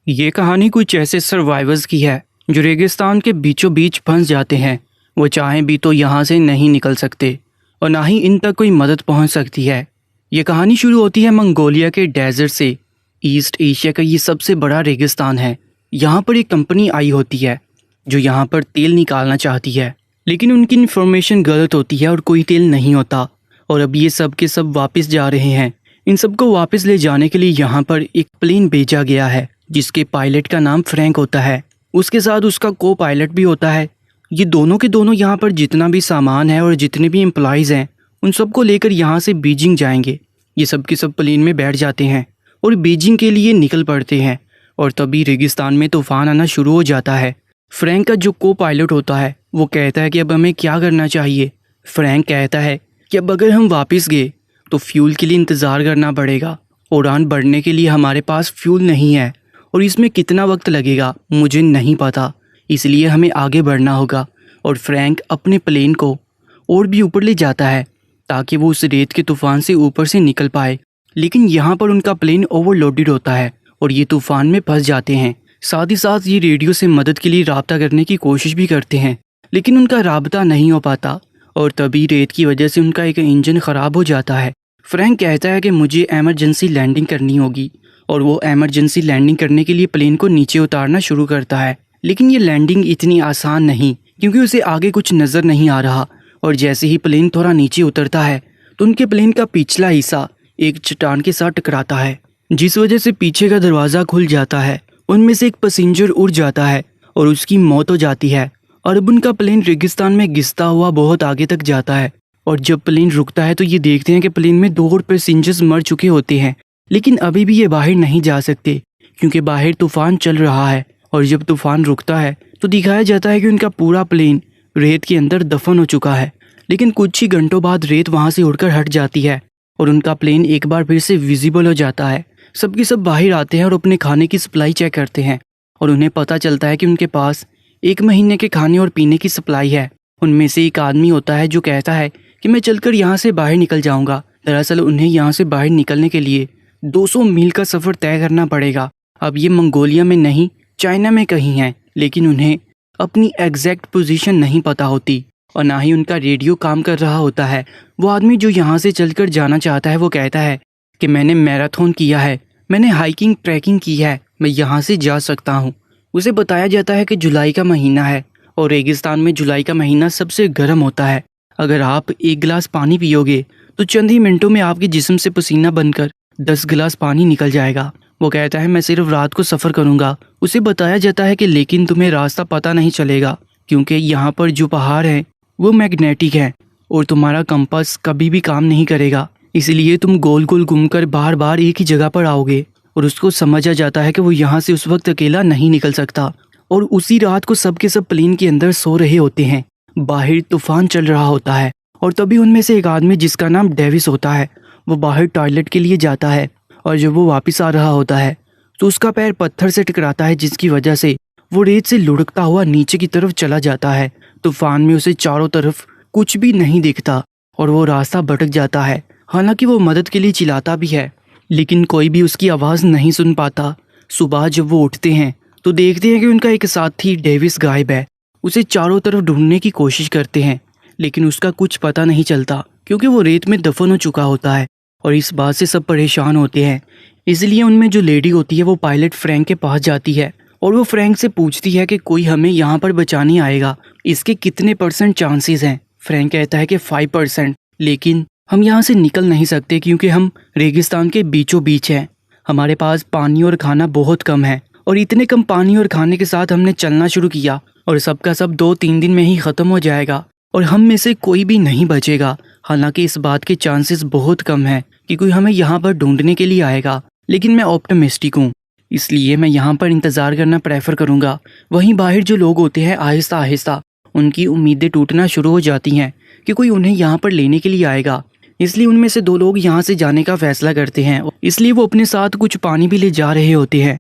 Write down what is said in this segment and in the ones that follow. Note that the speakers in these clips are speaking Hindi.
ये कहानी कुछ ऐसे सर्वाइवर्स की है जो रेगिस्तान के बीचों बीच फंस जाते हैं। वो चाहें भी तो यहाँ से नहीं निकल सकते और ना ही इन तक कोई मदद पहुँच सकती है। ये कहानी शुरू होती है मंगोलिया के डेजर्ट से। ईस्ट एशिया का ये सबसे बड़ा रेगिस्तान है। यहाँ पर एक कंपनी आई होती है जो यहाँ पर तेल निकालना चाहती है, लेकिन उनकी इन्फॉर्मेशन गलत होती है और कोई तेल नहीं होता। और अब ये सब के सब वापस जा रहे हैं। इन सबको वापस ले जाने के लिए यहाँ पर एक प्लेन भेजा गया है जिसके पायलट का नाम फ्रैंक होता है। उसके साथ उसका को पायलट भी होता है। ये दोनों के दोनों यहाँ पर जितना भी सामान है और जितने भी एम्प्लॉयज़ हैं उन सबको लेकर यहाँ से बीजिंग जाएंगे। ये सब के सब प्लेन में बैठ जाते हैं और बीजिंग के लिए निकल पड़ते हैं। और तभी रेगिस्तान में तूफान आना शुरू हो जाता है। फ्रैंक का जो को पायलट होता है वो कहता है कि अब हमें क्या करना चाहिए। फ्रैंक कहता है कि अब अगर हम वापस गए तो फ्यूल के लिए इंतज़ार करना पड़ेगा। उड़ान बढ़ने के लिए हमारे पास फ्यूल नहीं है और इसमें कितना वक्त लगेगा मुझे नहीं पता, इसलिए हमें आगे बढ़ना होगा। और फ्रैंक अपने प्लेन को और भी ऊपर ले जाता है ताकि वो उस रेत के तूफान से ऊपर से निकल पाए। लेकिन यहाँ पर उनका प्लेन ओवरलोडेड होता है और ये तूफान में फंस जाते हैं। साथ ही साथ ये रेडियो से मदद के लिए राब्ता करने की कोशिश भी करते हैं, लेकिन उनका राब्ता नहीं हो पाता। और तभी रेत की वजह से उनका एक इंजन ख़राब हो जाता है। फ्रैंक कहता है कि मुझे एमरजेंसी लैंडिंग करनी होगी और वो एमरजेंसी लैंडिंग करने के लिए प्लेन को नीचे उतारना शुरू करता है। लेकिन ये लैंडिंग इतनी आसान नहीं, क्योंकि उसे आगे कुछ नज़र नहीं आ रहा। और जैसे ही प्लेन थोड़ा नीचे उतरता है तो उनके प्लेन का पिछला हिस्सा एक चट्टान के साथ टकराता है, जिस वजह से पीछे का दरवाज़ा खुल जाता है। उनमें से एक पैसेंजर उड़ जाता है और उसकी मौत हो जाती है। और अब उनका प्लेन रेगिस्तान में घिसता हुआ बहुत आगे तक जाता है। और जब प्लेन रुकता है तो ये देखते हैं कि प्लेन में 2 और पैसेंजर्स मर चुके होते हैं, लेकिन अभी भी ये बाहर नहीं जा सकते क्योंकि बाहर तूफान चल रहा है। और जब तूफान रुकता है तो दिखाया जाता है कि उनका पूरा प्लेन रेत के अंदर दफन हो चुका है। लेकिन कुछ ही घंटों बाद रेत वहाँ से उड़कर हट जाती है और उनका प्लेन एक बार फिर से विजिबल हो जाता है। सबके सब बाहर आते हैं और अपने खाने की सप्लाई चेक करते हैं और उन्हें पता चलता है कि उनके पास 1 महीने के खाने और पीने की सप्लाई है। उनमें से एक आदमी होता है जो कहता है कि मैं चलकर यहाँ से बाहर निकल जाऊँगा। दरअसल उन्हें यहाँ से बाहर निकलने के लिए 200 मील का सफ़र तय करना पड़ेगा। अब ये मंगोलिया में नहीं, चाइना में कहीं है, लेकिन उन्हें अपनी एग्जैक्ट पोजीशन नहीं पता होती और ना ही उनका रेडियो काम कर रहा होता है। वो आदमी जो यहाँ से चलकर जाना चाहता है वो कहता है कि मैंने मैराथन किया है, मैंने हाइकिंग ट्रैकिंग की है, मैं यहाँ से जा सकता हूँ। उसे बताया जाता है कि जुलाई का महीना है और रेगिस्तान में जुलाई का महीना सबसे गर्म होता है। अगर आप 1 गिलास पानी पियोगे तो चंद ही मिनटों में आपके जिस्म से पसीना बनकर 10 गिलास पानी निकल जाएगा। वो कहता है मैं सिर्फ रात को सफ़र करूँगा। उसे बताया जाता है कि लेकिन तुम्हें रास्ता पता नहीं चलेगा क्योंकि यहाँ पर जो पहाड़ हैं वो मैग्नेटिक है और तुम्हारा कंपास कभी भी काम नहीं करेगा, इसलिए तुम गोल गोल घूमकर बार बार एक ही जगह पर आओगे। और उसको समझा जाता है कि वो यहाँ से उस वक्त अकेला नहीं निकल सकता। और उसी रात को सब के सब प्लेन के अंदर सो रहे होते हैं। बाहर तूफान चल रहा होता है और तभी उनमें से एक आदमी जिसका नाम डेविस होता है वो बाहर टॉयलेट के लिए जाता है। और जब वो वापस आ रहा होता है तो उसका पैर पत्थर से टकराता है, जिसकी वजह से वो रेत से लुढ़कता हुआ नीचे की तरफ चला जाता है। तूफान में उसे चारों तरफ कुछ भी नहीं दिखता और वो रास्ता भटक जाता है। हालांकि वो मदद के लिए चिल्लाता भी है, लेकिन कोई भी उसकी आवाज़ नहीं सुन पाता। सुबह जब वो उठते हैं तो देखते हैं कि उनका एक साथी डेविस गायब है। उसे चारों तरफ ढूंढने की कोशिश करते हैं, लेकिन उसका कुछ पता नहीं चलता क्योंकि वो रेत में दफन हो चुका होता है। और इस बात से सब परेशान होते हैं। इसलिए उनमें जो लेडी होती है वो पायलट फ्रैंक के पास जाती है और वो फ्रैंक से पूछती है कि कोई हमें यहाँ पर बचाने आएगा, इसके कितने % चांसेस हैं। फ्रैंक कहता है कि 5%, लेकिन हम यहाँ से निकल नहीं सकते क्योंकि हम रेगिस्तान के बीचों बीच हैं। हमारे पास पानी और खाना बहुत कम है और इतने कम पानी और खाने के साथ हमने चलना शुरू किया और सबका सब 2-3 दिन में ही ख़त्म हो जाएगा और हम में से कोई भी नहीं बचेगा। हालांकि इस बात के चांसेस बहुत कम हैं कि कोई हमें यहाँ पर ढूंढने के लिए आएगा, लेकिन मैं ऑप्टिमिस्टिक हूँ, इसलिए मैं यहाँ पर इंतज़ार करना प्रेफर करूँगा। वहीं बाहर जो लोग होते हैं आहिस्ता आहिस्ता उनकी उम्मीदें टूटना शुरू हो जाती हैं कि कोई उन्हें यहाँ पर लेने के लिए आएगा। इसलिए उनमें से 2 लोग यहाँ से जाने का फैसला करते हैं, इसलिए वो अपने साथ कुछ पानी भी ले जा रहे होते हैं।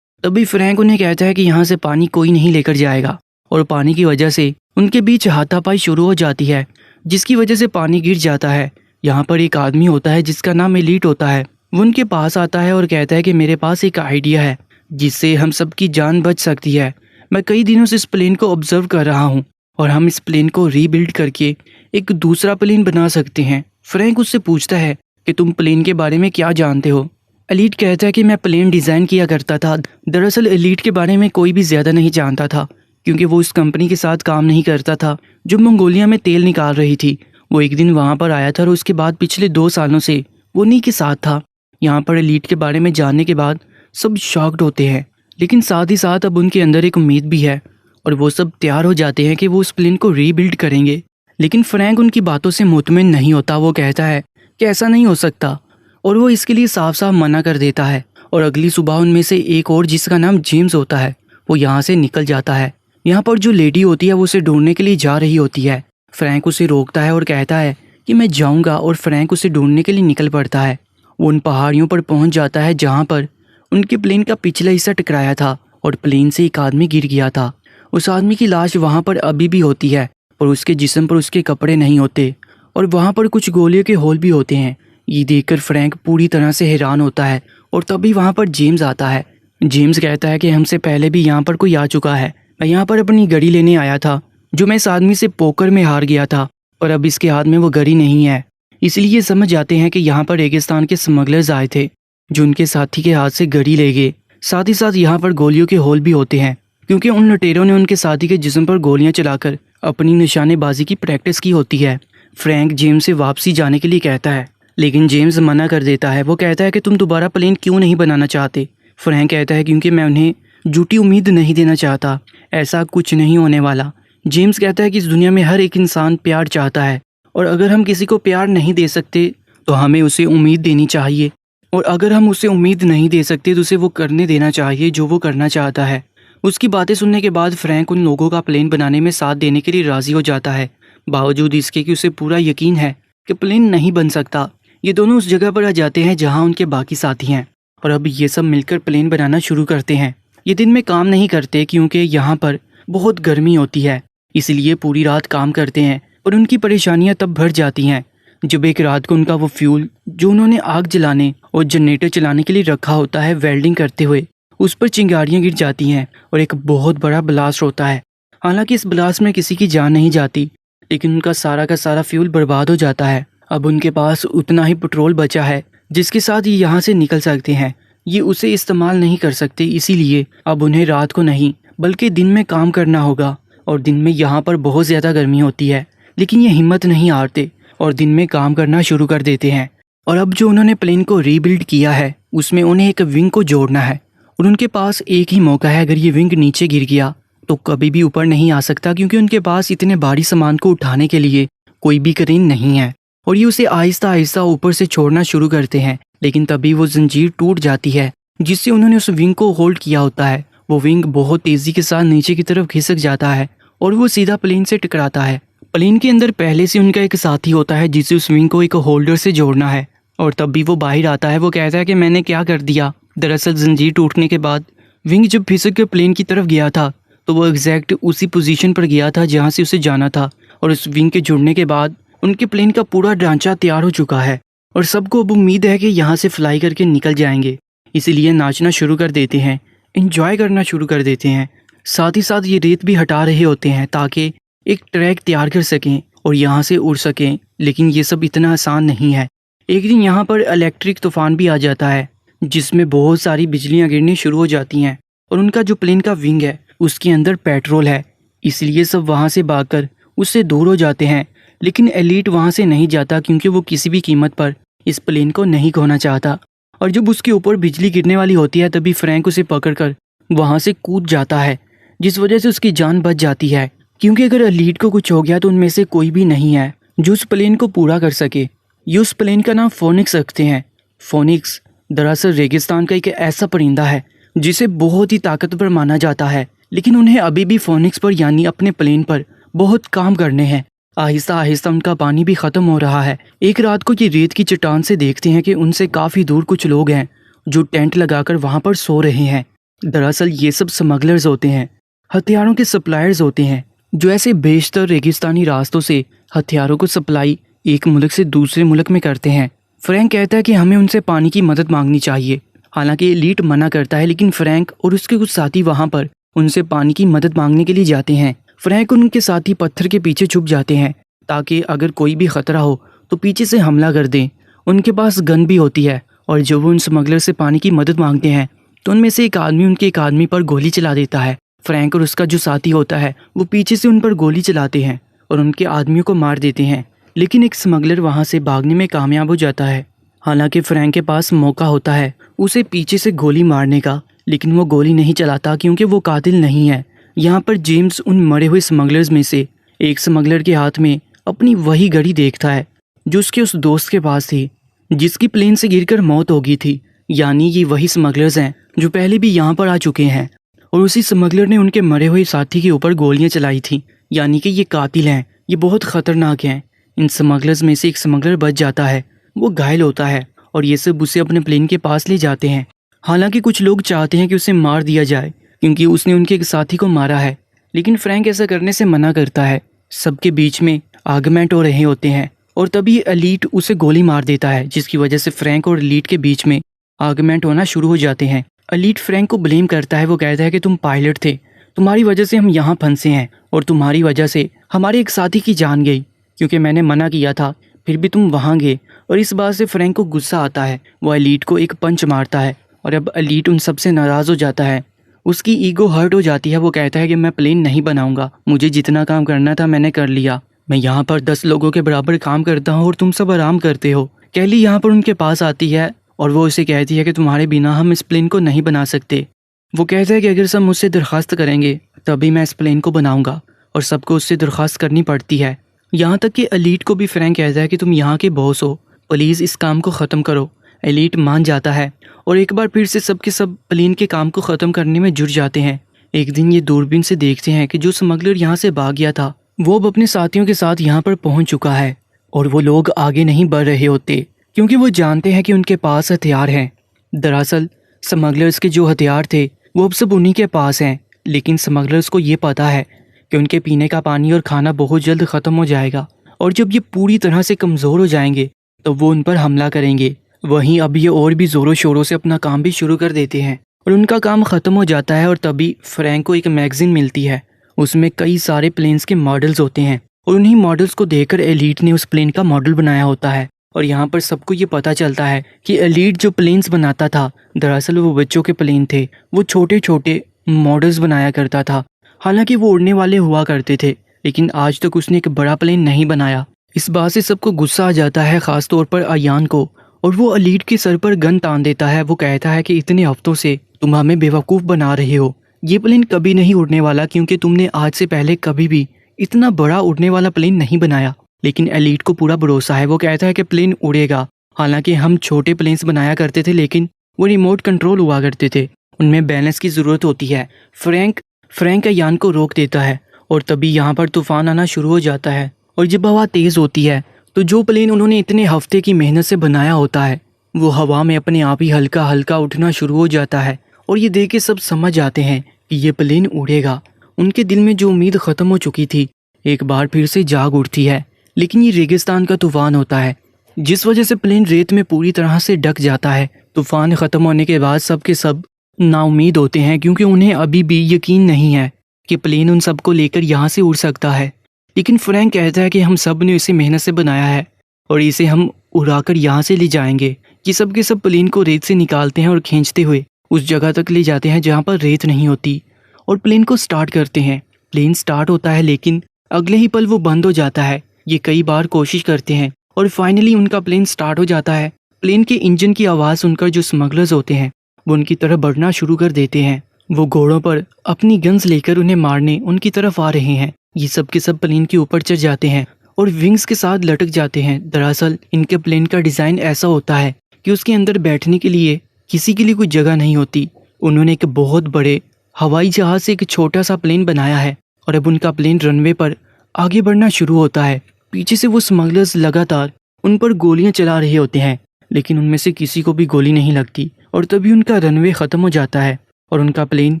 तभी फ्रैंक उन्हें कहता है कि यहाँ से पानी कोई नहीं लेकर जाएगा और पानी की वजह से उनके बीच हाथापाई शुरू हो जाती है, जिसकी वजह से पानी गिर जाता है। यहाँ पर एक आदमी होता है जिसका नाम एलीट होता है। वो उनके पास आता है और कहता है कि मेरे पास एक आइडिया है जिससे हम सबकी जान बच सकती है। मैं कई दिनों से इस प्लेन को ऑब्जर्व कर रहा हूँ और हम इस प्लेन को रीबिल्ड करके एक दूसरा प्लेन बना सकते हैं। फ्रैंक उससे पूछता है कि तुम प्लेन के बारे में क्या जानते हो। एलीट कहता है कि मैं प्लेन डिज़ाइन किया करता था। दरअसल एलीट के बारे में कोई भी ज़्यादा नहीं जानता था क्योंकि वो इस कंपनी के साथ काम नहीं करता था जो मंगोलिया में तेल निकाल रही थी। वो एक दिन वहाँ पर आया था और उसके बाद पिछले 2 सालों से वो उन्हीं के साथ था। यहाँ पर एलीट के बारे में जानने के बाद सब शॉक्ड होते हैं, लेकिन साथ ही साथ अब उनके अंदर एक उम्मीद भी है और वो सब तैयार हो जाते हैं कि वो उस प्लेन को रीबिल्ड करेंगे। लेकिन फ्रैंक उनकी बातों से मुतमिन नहीं होता। वो कहता है कि ऐसा नहीं हो सकता और वो इसके लिए साफ साफ मना कर देता है। और अगली सुबह उनमें से एक और, जिसका नाम जेम्स होता है, वो यहाँ से निकल जाता है। यहाँ पर जो लेडी होती है वो उसे ढूंढने के लिए जा रही होती है। फ्रैंक उसे रोकता है और कहता है कि मैं जाऊँगा, और फ्रैंक उसे ढूंढने के लिए निकल पड़ता है। वो उन पहाड़ियों पर पहुँच जाता है जहाँ पर उनके प्लेन का पिछला हिस्सा टकराया था और प्लेन से एक आदमी गिर गया था। उस आदमी की लाश वहाँ पर अभी भी होती है और उसके जिस्म पर उसके कपड़े नहीं होते और वहाँ पर कुछ गोलियों के होल भी होते हैं। ये देखकर फ्रैंक पूरी तरह से हैरान होता है और तभी वहाँ पर जेम्स आता है। जेम्स कहता है कि हमसे पहले भी यहाँ पर कोई आ चुका है। मैं यहाँ पर अपनी घड़ी लेने आया था जो मैं इस आदमी से पोकर में हार गया था, और अब इसके हाथ में वो घड़ी नहीं है। इसलिए समझ जाते हैं कि यहाँ पर रेगिस्तान के स्मगलर्स आए थे जो उनके साथी के हाथ से घड़ी ले गए। साथ ही साथ यहाँ पर गोलियों के होल भी होते हैं क्योंकि उन लुटेरों ने उनके साथी के जिस्म पर गोलियां चलाकर अपनी निशानेबाजी की प्रैक्टिस की होती है। फ्रैंक जेम्स से वापसी जाने के लिए कहता है, लेकिन जेम्स मना कर देता है। वो कहता है कि तुम दोबारा प्लेन क्यों नहीं बनाना चाहते। फ्रैंक कहता है क्योंकि मैं उन्हें झूठी उम्मीद नहीं देना चाहता, ऐसा कुछ नहीं होने वाला। जेम्स कहता है कि इस दुनिया में हर एक इंसान प्यार चाहता है और अगर हम किसी को प्यार नहीं दे सकते तो हमें उसे उम्मीद देनी चाहिए, और अगर हम उसे उम्मीद नहीं दे सकते तो उसे वो करने देना चाहिए जो वो करना चाहता है। उसकी बातें सुनने के बाद फ्रैंक उन लोगों का प्लेन बनाने में साथ देने के लिए राजी हो जाता है, बावजूद इसके कि उसे पूरा यकीन है कि प्लेन नहीं बन सकता। ये दोनों उस जगह पर आ जाते हैं जहां उनके बाकी साथी हैं और अब ये सब मिलकर प्लेन बनाना शुरू करते हैं। ये दिन में काम नहीं करते क्योंकि यहाँ पर बहुत गर्मी होती है, इसलिए पूरी रात काम करते हैं और उनकी परेशानियाँ तब बढ़ जाती हैं जब एक रात को उनका वो फ्यूल जो उन्होंने आग जलाने और जनरेटर चलाने के लिए रखा होता है, वेल्डिंग करते हुए उस पर चिंगारियाँ गिर जाती हैं और एक बहुत बड़ा ब्लास्ट होता है। हालांकि इस ब्लास्ट में किसी की जान नहीं जाती, लेकिन उनका सारा का सारा फ्यूल बर्बाद हो जाता है। अब उनके पास उतना ही पेट्रोल बचा है जिसके साथ ये यहाँ से निकल सकते हैं। ये उसे इस्तेमाल नहीं कर सकते, इसीलिए अब उन्हें रात को नहीं बल्कि दिन में काम करना होगा। और दिन में यहाँ पर बहुत ज़्यादा गर्मी होती है, लेकिन ये हिम्मत नहीं हारते और दिन में काम करना शुरू कर देते हैं। और अब जो उन्होंने प्लेन को रीबिल्ड किया है उसमें उन्हें एक विंग को जोड़ना है और उनके पास एक ही मौका है। अगर ये विंग नीचे गिर गया तो कभी भी ऊपर नहीं आ सकता क्योंकि उनके पास इतने भारी सामान को उठाने के लिए कोई भी क्रेन नहीं है। और ये उसे आहिस्ता आहिस्ता ऊपर से छोड़ना शुरू करते हैं, लेकिन तभी वो जंजीर टूट जाती है जिससे उन्होंने उस विंग को होल्ड किया होता है। वो विंग बहुत तेजी के साथ नीचे की तरफ खिसक जाता है और वो सीधा प्लेन से टकराता है। प्लेन के अंदर पहले से उनका एक साथी होता है जिसे उस विंग को एक होल्डर से जोड़ना है, और तब भी वो बाहर आता है। वो कहता है कि मैंने क्या कर दिया। दरअसल जंजीर टूटने के बाद विंग जब फिसक कर प्लेन की तरफ गया था तो वो एग्जैक्ट उसी पोजीशन पर गया था जहां से उसे जाना था, और उस विंग के जुड़ने के बाद उनके प्लेन का पूरा ढांचा तैयार हो चुका है और सबको अब उम्मीद है कि यहाँ से फ्लाई करके निकल जाएंगे। इसीलिए नाचना शुरू कर देते हैं, एंजॉय करना शुरू कर देते हैं। साथ ही साथ ये रेत भी हटा रहे होते हैं ताकि एक ट्रैक तैयार कर सकें और यहाँ से उड़ सकें, लेकिन ये सब इतना आसान नहीं है। एक दिन यहाँ पर इलेक्ट्रिक तूफान भी आ जाता है जिसमें बहुत सारी बिजलियाँ गिरनी शुरू हो जाती हैं और उनका जो प्लेन का विंग है उसके अंदर पेट्रोल है, इसलिए सब वहाँ से भागकर उससे दूर हो जाते हैं। लेकिन एलीट वहाँ से नहीं जाता क्योंकि वो किसी भी कीमत पर इस प्लेन को नहीं खोना चाहता। और जब उसके ऊपर बिजली गिरने वाली होती है तभी फ्रैंक उसे पकड़कर वहाँ से कूद जाता है, जिस वजह से उसकी जान बच जाती है। क्योंकि अगर एलीट को कुछ हो गया तो उनमें से कोई भी नहीं है जो उस प्लेन को पूरा कर सके। ये उस प्लेन का नाम फोनिक्स रखते हैं। फोनिक्स दरअसल रेगिस्तान का एक ऐसा परिंदा है जिसे बहुत ही ताकतवर माना जाता है, लेकिन उन्हें अभी भी फोनिक्स पर यानी अपने प्लेन पर बहुत काम करने हैं। आहिस्ता आहिस्ता उनका पानी भी खत्म हो रहा है। एक रात को ये रेत की चट्टान से देखते हैं कि उनसे काफी दूर कुछ लोग हैं जो टेंट लगाकर वहां पर सो रहे हैं। दरअसल ये सब स्मगलर्स होते हैं, हथियारों के सप्लायर्स होते हैं जो ऐसे बेशतर रेगिस्तानी रास्तों से हथियारों को सप्लाई एक मुल्क से दूसरे मुल्क में करते हैं। फ्रैंक कहता है कि हमें उनसे पानी की मदद मांगनी चाहिए। हालांकि एलीट मना करता है, लेकिन फ्रैंक और उसके कुछ साथी वहां पर उनसे पानी की मदद मांगने के लिए जाते हैं। फ्रैंक और उनके साथी पत्थर के पीछे छुप जाते हैं ताकि अगर कोई भी खतरा हो तो पीछे से हमला कर दें। उनके पास गन भी होती है और जब वो उन स्मगलर से पानी की मदद मांगते हैं तो उनमें से एक आदमी उनके एक आदमी पर गोली चला देता है। फ्रैंक और उसका जो साथी होता है वो पीछे से उन पर गोली चलाते हैं और उनके आदमियों को मार देते हैं, लेकिन एक स्मगलर वहां से भागने में कामयाब हो जाता है। हालांकि फ्रैंक के पास मौका होता है उसे पीछे से गोली मारने का, लेकिन वो गोली नहीं चलाता क्योंकि वो कातिल नहीं है। यहाँ पर जेम्स उन मरे हुए स्मगलर्स में से एक स्मगलर के हाथ में अपनी वही घड़ी देखता है जो उसके उस दोस्त के पास थी जिसकी प्लेन से गिरकर मौत हो गई थी। यानी ये वही स्मगलर्स हैं जो पहले भी यहाँ पर आ चुके हैं और उसी स्मगलर ने उनके मरे हुए साथी के ऊपर गोलियां चलाई थी। यानी कि ये कातिल हैं, ये बहुत खतरनाक हैं। इन स्मगलर्स में से एक स्मगलर बच जाता है, वो घायल होता है और ये सब उसे अपने प्लेन के पास ले जाते हैं। हालांकि कुछ लोग चाहते हैं कि उसे मार दिया जाए क्योंकि उसने उनके एक साथी को मारा है, लेकिन फ्रैंक ऐसा करने से मना करता है। सबके बीच में आर्गुमेंट हो रहे होते हैं और तभी एलीट उसे गोली मार देता है, जिसकी वजह से फ्रैंक और एलीट के बीच में आर्गुमेंट होना शुरू हो जाते हैं। एलीट फ्रैंक को ब्लेम करता है, वो कहता है कि तुम पायलट थे, तुम्हारी वजह से हम यहाँ फंसे हैं और तुम्हारी वजह से हमारे एक साथी की जान गई क्योंकि मैंने मना किया था फिर भी तुम वहाँ गए। और इस बात से फ्रैंक को गुस्सा आता है, वो एलीट को एक पंच मारता है और अब एलीट उन सबसे नाराज़ हो जाता है। उसकी ईगो हर्ट हो जाती है, वो कहता है कि मैं प्लेन नहीं बनाऊंगा, मुझे जितना काम करना था मैंने कर लिया, मैं यहाँ पर 10 लोगों के बराबर काम करता हूँ और तुम सब आराम करते हो। कैली यहाँ पर उनके पास आती है और वो उसे कहती है कि तुम्हारे बिना हम इस प्लेन को नहीं बना सकते। वो कहता है कि अगर सब मुझसे दरख्वास्त करेंगे तभी मैं इस प्लेन को बनाऊंगा और सबको उससे दरख्वास्त करनी पड़ती है। यहाँ तक कि एलीट को भी फ्रैंक कहता है कि तुम यहाँ के बॉस हो, प्लीज़ इस काम को ख़त्म करो। एलीट मान जाता है और एक बार फिर से सबके सब प्लेन के काम को ख़त्म करने में जुट जाते हैं। एक दिन ये दूरबीन से देखते हैं कि जो स्मगलर यहाँ से भाग गया था वो अब अपने साथियों के साथ यहाँ पर पहुँच चुका है और वो लोग आगे नहीं बढ़ रहे होते क्योंकि वो जानते हैं कि उनके पास हथियार हैं। दरअसल स्मगलर्स के जो हथियार थे वो अब सब उन्हीं के पास हैं, लेकिन स्मगलर्स को ये पता है कि उनके पीने का पानी और खाना बहुत जल्द ख़त्म हो जाएगा और जब ये पूरी तरह से कमज़ोर हो जाएंगे तो वो उन पर हमला करेंगे। वहीं अब ये और भी ज़ोरों शोरों से अपना काम भी शुरू कर देते हैं और उनका काम ख़त्म हो जाता है। और तभी फ्रैंक को एक मैगज़ीन मिलती है, उसमें कई सारे प्लेन्स के मॉडल्स होते हैं और उन्हीं मॉडल्स को देखकर एलीट ने उस प्लेन का मॉडल बनाया होता है। और यहाँ पर सबको ये पता चलता है कि एलीट जो प्लेन्स बनाता था दरअसल वो बच्चों के प्लेन थे, वो छोटे छोटे मॉडल्स बनाया करता था। हालांकि वो उड़ने वाले हुआ करते थे, लेकिन आज तक उसने एक बड़ा प्लेन नहीं बनाया। इस बात से सबको गुस्सा आ जाता है, ख़ास तौर पर अयान को, और वो एलीट के सर पर गन तान देता है। वो कहता है कि इतने हफ्तों से तुम हमें बेवकूफ़ बना रहे हो, ये प्लेन कभी नहीं उड़ने वाला क्योंकि तुमने आज से पहले कभी भी इतना बड़ा उड़ने वाला प्लेन नहीं बनाया। लेकिन एलीट को पूरा भरोसा है, वो कहता है कि प्लेन उड़ेगा। हालांकि हम छोटे प्लेन्स बनाया करते थे लेकिन वो रिमोट कंट्रोल हुआ करते थे, उनमें बैलेंस की ज़रूरत होती है। फ्रैंक अयान को रोक देता है और तभी यहाँ पर तूफान आना शुरू हो जाता है और जब हवा तेज़ होती है तो जो प्लेन उन्होंने इतने हफ्ते की मेहनत से बनाया होता है वो हवा में अपने आप ही हल्का हल्का उठना शुरू हो जाता है। और ये देख के सब समझ जाते हैं कि ये प्लेन उड़ेगा। उनके दिल में जो उम्मीद ख़त्म हो चुकी थी एक बार फिर से जाग उठती है, लेकिन ये रेगिस्तान का तूफान होता है जिस वजह से प्लेन रेत में पूरी तरह से ढक जाता है। तूफान ख़त्म होने के बाद सबके सब नाउमीद होते हैं क्योंकि उन्हें अभी भी यकीन नहीं है कि प्लेन उन सबको लेकर यहाँ से उड़ सकता है। लेकिन फ्रैंक कहता है कि हम सब ने इसे मेहनत से बनाया है और इसे हम उड़ाकर यहाँ से ले जाएंगे। ये सब के सब प्लेन को रेत से निकालते हैं और खींचते हुए उस जगह तक ले जाते हैं जहाँ पर रेत नहीं होती और प्लेन को स्टार्ट करते हैं। प्लेन स्टार्ट होता है लेकिन अगले ही पल वो बंद हो जाता है। ये कई बार कोशिश करते हैं और फाइनली उनका प्लेन स्टार्ट हो जाता है। प्लेन के इंजन की आवाज़ सुनकर जो स्मगलर्स होते हैं वो उनकी तरफ बढ़ना शुरू कर देते हैं। वो घोड़ों पर अपनी गन्स लेकर उन्हें मारने उनकी तरफ आ रहे हैं। ये सब के सब प्लेन के ऊपर चढ़ जाते हैं और विंग्स के साथ लटक जाते हैं। दरअसल इनके प्लेन का डिज़ाइन ऐसा होता है कि उसके अंदर बैठने के लिए किसी के लिए कोई जगह नहीं होती। उन्होंने एक बहुत बड़े हवाई जहाज़ से एक छोटा सा प्लेन बनाया है और अब उनका प्लेन रनवे पर आगे बढ़ना शुरू होता है। पीछे से वो स्मगलर्स लगातार उन पर गोलियां चला रहे होते हैं लेकिन उनमें से किसी को भी गोली नहीं लगती और तभी उनका रनवे ख़त्म हो जाता है और उनका प्लेन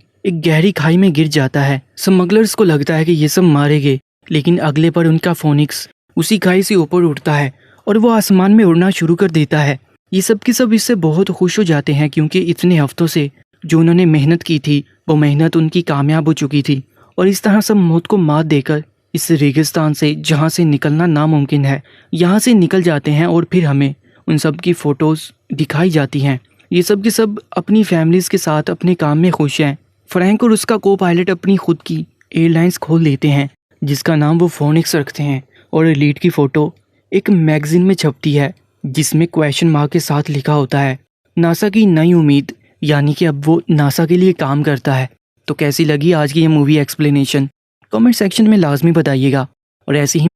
एक गहरी खाई में गिर जाता है। स्मगलर्स को लगता है कि ये सब मारे गए, लेकिन अगले पर उनका फोनिक्स उसी खाई से ऊपर उठता है और वो आसमान में उड़ना शुरू कर देता है। ये सब के सब इससे बहुत खुश हो जाते हैं क्योंकि इतने हफ्तों से जो उन्होंने मेहनत की थी वो मेहनत उनकी कामयाब हो चुकी थी और इस तरह सब मौत को मात देकर इस रेगिस्तान से जहाँ से निकलना नामुमकिन है यहाँ से निकल जाते हैं। और फिर हमें उन सब की फ़ोटोज़ दिखाई जाती हैं। ये सब के सब अपनी फैमिलीज़ के साथ अपने काम में खुश हैं। फ्रैंक और उसका को पायलट अपनी खुद की एयरलाइंस खोल लेते हैं जिसका नाम वो फोनिक्स रखते हैं और लीड की फ़ोटो एक मैगज़ीन में छपती है जिसमें क्वेश्चन मार्क के साथ लिखा होता है नासा की नई उम्मीद, यानी कि अब वो नासा के लिए काम करता है। तो कैसी लगी आज की ये मूवी एक्सप्लेनेशन कमेंट सेक्शन में लाजमी बताइएगा और ऐसी ही